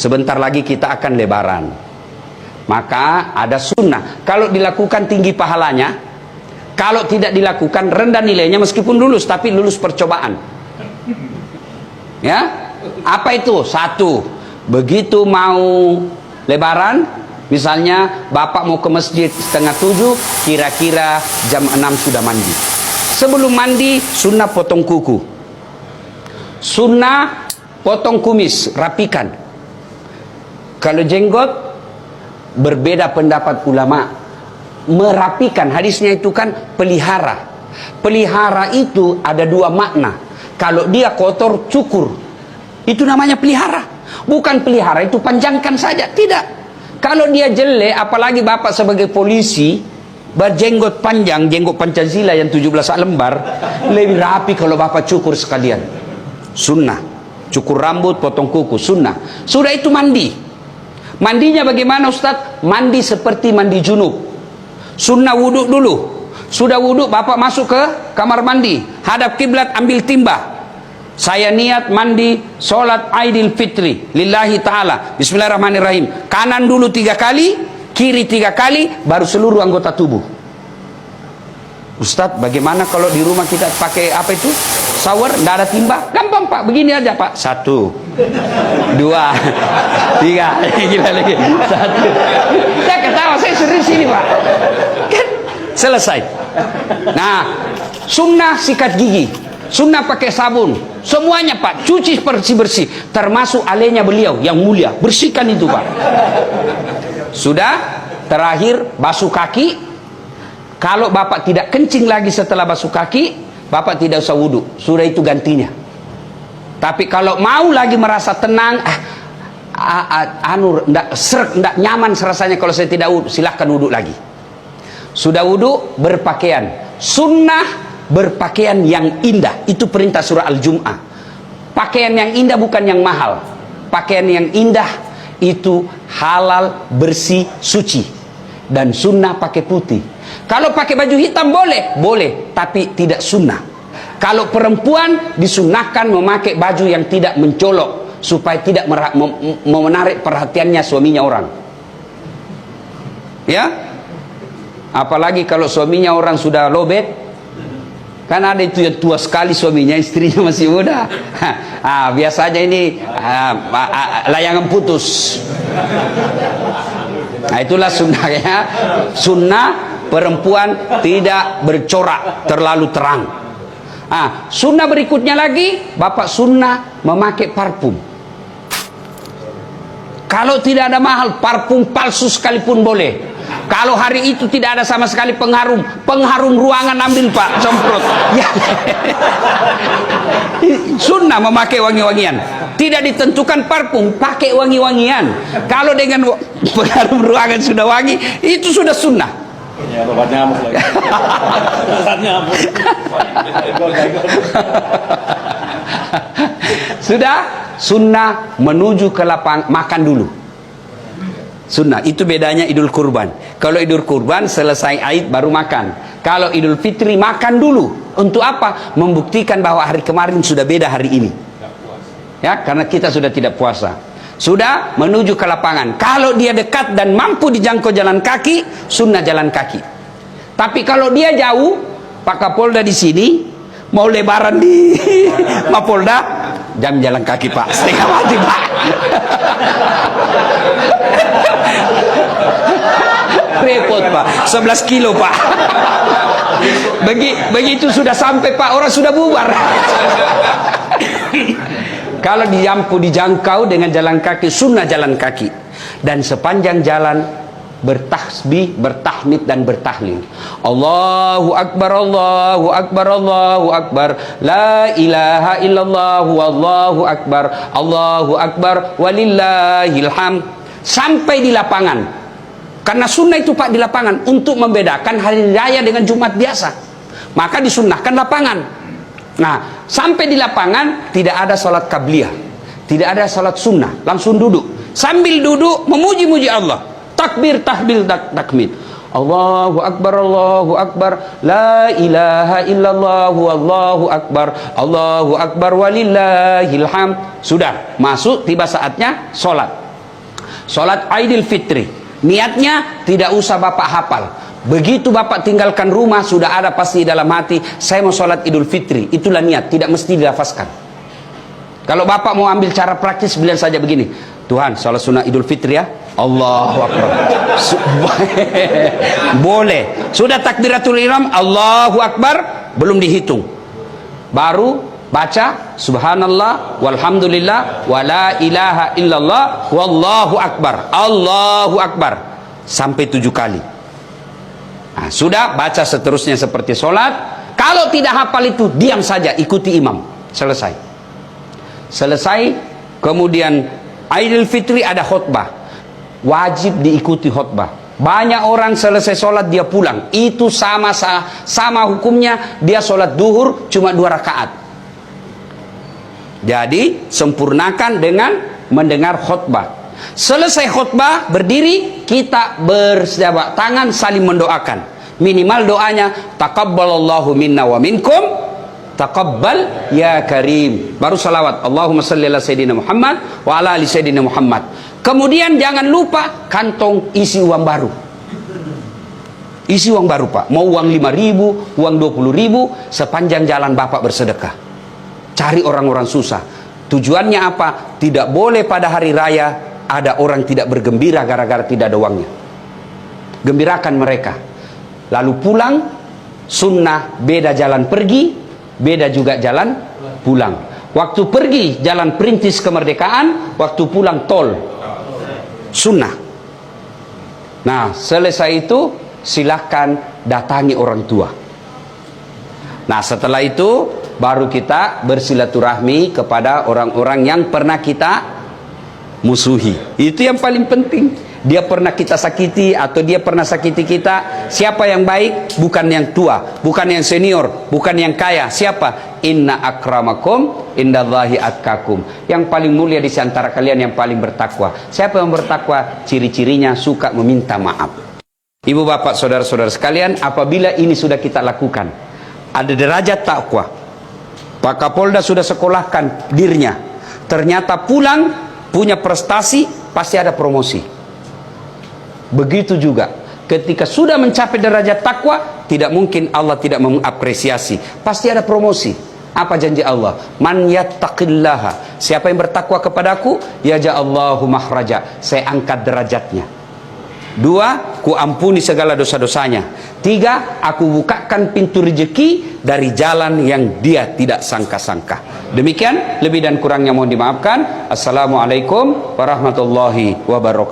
sebentar lagi kita akan lebaran. Maka ada sunnah. Kalau dilakukan tinggi pahalanya, kalau tidak dilakukan rendah nilainya, meskipun lulus tapi lulus percobaan. Ya, apa itu? Satu, begitu mau lebaran, misalnya bapak mau ke masjid setengah 7, kira-kira jam 6 sudah mandi. Sebelum mandi, sunnah potong kuku, sunnah potong kumis, rapikan. Kalau jenggot, berbeda pendapat ulama. Merapikan, hadisnya itu kan pelihara. Pelihara itu ada dua makna. Kalau dia kotor, cukur, itu namanya pelihara. Bukan pelihara itu panjangkan saja, tidak. Kalau dia jelek, apalagi bapak sebagai polisi, berjenggot panjang, jenggot Pancasila yang 17 lembar, lebih rapi kalau bapak cukur sekalian. Sunnah. Cukur rambut, potong kuku, sunnah. Sudah itu mandi. Mandinya bagaimana Ustaz? Mandi seperti mandi junub. Sunnah wudhu dulu. Sudah wudhu, bapak masuk ke kamar mandi, hadap kiblat, ambil timba. Saya niat mandi sholat Aidil Fitri lillahi ta'ala. Bismillahirrahmanirrahim. Kanan dulu 3 kali, kiri 3 kali, baru seluruh anggota tubuh. Ustadz, bagaimana kalau di rumah kita pakai apa itu? Shower, tidak ada timba? Gampang Pak, begini aja Pak. 1, 2, 3. Gila lagi. 1. Saya ketawa, saya serius ini Pak. Kan selesai. Nah, sunnah sikat gigi, sunnah pakai sabun, semuanya Pak, cuci bersih-bersih, termasuk alenya beliau yang mulia, bersihkan itu Pak. Sudah, terakhir basuh kaki. Kalau bapak tidak kencing lagi setelah basuh kaki, bapak tidak usah wudhu, sudah itu gantinya. Tapi kalau mau lagi merasa tenang, ndak nyaman rasanya kalau saya tidak wudhu, silahkan wudhu lagi. Sudah wudhu, berpakaian. Sunnah berpakaian yang indah, itu perintah surah Al-Jum'ah. Pakaian yang indah bukan yang mahal. Pakaian yang indah itu halal, bersih, suci. Dan sunnah pakai putih. Kalau pakai baju hitam boleh, boleh, tapi tidak sunnah. Kalau perempuan disunnahkan memakai baju yang tidak mencolok, supaya tidak menarik perhatiannya suaminya orang. Ya, apalagi kalau suaminya orang sudah lobet, kan ada itu yang tua sekali suaminya, istrinya masih muda. Biasanya ini layangan putus. Nah, itulah sunnahnya. Sunnah perempuan tidak bercorak terlalu terang. Sunnah berikutnya lagi, bapak sunnah memakai parfum. Kalau tidak ada mahal, parfum palsu sekalipun boleh. Kalau hari itu tidak ada sama sekali pengharum ruangan, ambil Pak, semprot. Ya. Sunnah memakai wangi-wangian. Tidak ditentukan parfum, pakai wangi-wangian. Kalau dengan pengharum ruangan sudah wangi, itu sudah sunnah. Ya, obat nyamuk lagi. Obat nyamuk. Sudah, sunnah menuju ke lapang makan dulu. Sunnah, itu bedanya Idul Kurban. Kalau Idul Kurban selesai Aid baru makan. Kalau Idul Fitri makan dulu. Untuk apa? Membuktikan bahwa hari kemarin sudah beda hari ini. Ya, karena kita sudah tidak puasa. Sudah menuju ke lapangan. Kalau dia dekat dan mampu dijangkau jalan kaki, sunnah jalan kaki. Tapi kalau dia jauh, Pak Kapolda di sini, mau lebaran di Mapolda, jam jalan kaki Pak, setengah mati Pak. Repot Pak, 11 kilo Pak. Begitu sudah sampai Pak, orang sudah bubar. Kalau dijangkau dengan jalan kaki, sunnah jalan kaki. Dan sepanjang jalan bertasbih, bertahmid dan bertahlil. Allahu Akbar, Allahu Akbar, Allahu Akbar. La ilaha illallah, wallahu akbar. Allahu Akbar, walillahil hamd. Sampai di lapangan. Karena sunnah itu Pak di lapangan untuk membedakan hari raya dengan Jumat biasa. Maka disunnahkan lapangan. Nah, sampai di lapangan tidak ada sholat qabliyah, tidak ada sholat sunnah, langsung duduk. Sambil duduk memuji-muji Allah, takbir, tahbil, takmid. Allahu Akbar, Allahu Akbar, la ilaha illallah, wallahu akbar, Allahu Akbar, walillahil hamd. Sudah masuk, tiba saatnya sholat. Sholat Idul Fitri, niatnya tidak usah bapak hafal. Begitu bapak tinggalkan rumah, sudah ada pasti dalam hati, saya mau sholat Idul Fitri. Itulah niat, tidak mesti dilafazkan. Kalau bapak mau ambil cara praktis, bilang saja begini, Tuhan, sholat sunnah Idul Fitri ya. Allahu Akbar. Boleh. Sudah takbiratul ihram, Allahu Akbar, belum dihitung. Baru baca subhanallah walhamdulillah wala ilaha illallah wallahu akbar, Allahu Akbar, sampai 7 kali. Nah, sudah baca seterusnya seperti sholat. Kalau tidak hafal itu, diam saja, ikuti imam. Selesai. Kemudian Idul Fitri ada khutbah, wajib diikuti khutbah. Banyak orang selesai sholat dia pulang, itu sama hukumnya dia sholat duhur cuma 2 rakaat. Jadi sempurnakan dengan mendengar khutbah. Selesai khutbah berdiri, kita berjabat tangan saling mendoakan. Minimal doanya taqabbalallahu minna wa minkum, taqabbal ya karim. Baru salawat, Allahumma shalli ala sayyidina Muhammad wa ala ali sayyidina Muhammad. Kemudian jangan lupa kantong isi uang baru. Isi uang baru pak, mau uang 5.000, uang 20.000, sepanjang jalan bapak bersedekah. Cari orang-orang susah. Tujuannya apa? Tidak boleh pada hari raya ada orang tidak bergembira gara-gara tidak ada uangnya. Gembirakan mereka. Lalu pulang, sunnah beda jalan pergi, beda juga jalan pulang. Waktu pergi jalan perintis kemerdekaan, waktu pulang tol. Sunnah. Nah, selesai itu silahkan datangi orang tua. Nah, setelah itu baru kita bersilaturahmi kepada orang-orang yang pernah kita musuhi. Itu yang paling penting. Dia pernah kita sakiti atau dia pernah sakiti kita. Siapa yang baik? Bukan yang tua, bukan yang senior, bukan yang kaya. Siapa? Inna akramakum indallahi atqakum. Yang paling mulia di antara kalian yang paling bertakwa. Siapa yang bertakwa? Ciri-cirinya suka meminta maaf. Ibu bapak saudara-saudara sekalian, apabila ini sudah kita lakukan, ada derajat takwa. Pak Kapolda sudah sekolahkan dirinya, ternyata pulang punya prestasi, pasti ada promosi. Begitu juga ketika sudah mencapai derajat takwa, tidak mungkin Allah tidak mengapresiasi, pasti ada promosi. Apa janji Allah? Man yattaqillaha, siapa yang bertakwa kepadaku, yaj'allahu makhraja, saya angkat derajatnya. 2, ku ampuni segala dosa-dosanya. 3, aku bukakan pintu rezeki dari jalan yang dia tidak sangka-sangka. Demikian, lebih dan kurangnya mohon dimaafkan. Assalamualaikum warahmatullahi wabarakatuh.